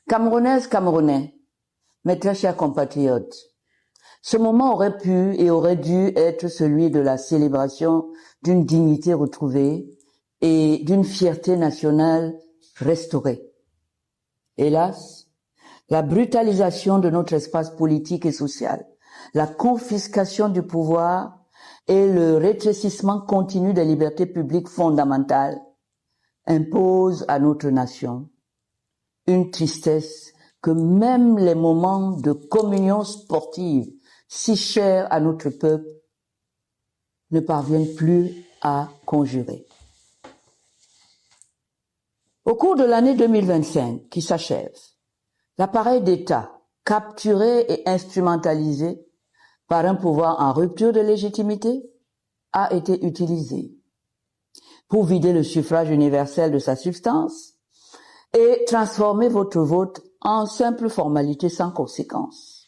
Camerounaises, Camerounais, mes très chers compatriotes, ce moment aurait pu et aurait dû être celui de la célébration d'une dignité retrouvée et d'une fierté nationale restaurée. Hélas, la brutalisation de notre espace politique et social, la confiscation du pouvoir et le rétrécissement continu des libertés publiques fondamentales imposent à notre nation une tristesse que même les moments de communion sportive si chers à notre peuple ne parviennent plus à conjurer. Au cours de l'année 2025 qui s'achève, l'appareil d'État, capturé et instrumentalisé par un pouvoir en rupture de légitimité, a été utilisé pour vider le suffrage universel de sa substance et transformer votre vote en simple formalité sans conséquence,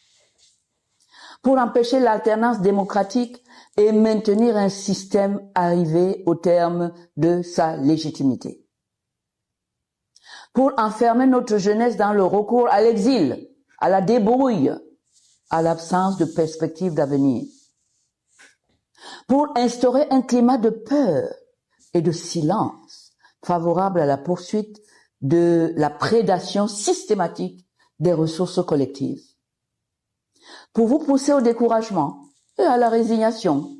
pour empêcher l'alternance démocratique et maintenir un système arrivé au terme de sa légitimité, pour enfermer notre jeunesse dans le recours à l'exil, à la débrouille, à l'absence de perspective d'avenir, pour instaurer un climat de peur et de silence favorable à la poursuite de la prédation systématique des ressources collectives, pour vous pousser au découragement et à la résignation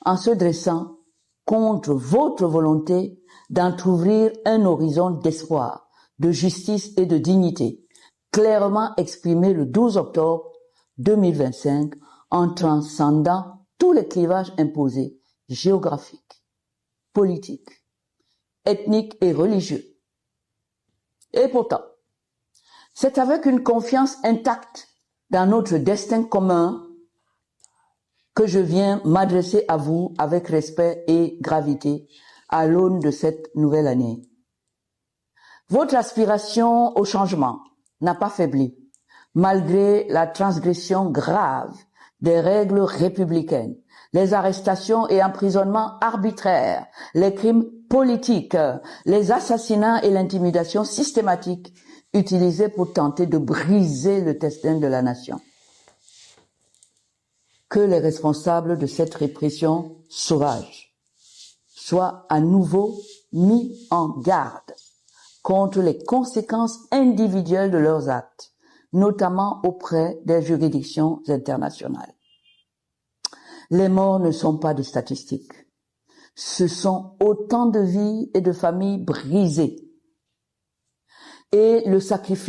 en se dressant contre votre volonté d'entrouvrir un horizon d'espoir, de justice et de dignité, clairement exprimé le 12 octobre 2025 en transcendant tous les clivages imposés, géographiques, politiques, ethniques et religieux. Et pourtant, c'est avec une confiance intacte dans notre destin commun que je viens m'adresser à vous avec respect et gravité à l'aune de cette nouvelle année. Votre aspiration au changement n'a pas faibli, malgré la transgression grave des règles républicaines, les arrestations et emprisonnements arbitraires, les crimes politiques, les assassinats et l'intimidation systématique utilisés pour tenter de briser le destin de la nation. Que les responsables de cette répression sauvage soient à nouveau mis en garde contre les conséquences individuelles de leurs actes, notamment auprès des juridictions internationales. Les morts ne sont pas des statistiques. Ce sont autant de vies et de familles brisées. Et le sacrifice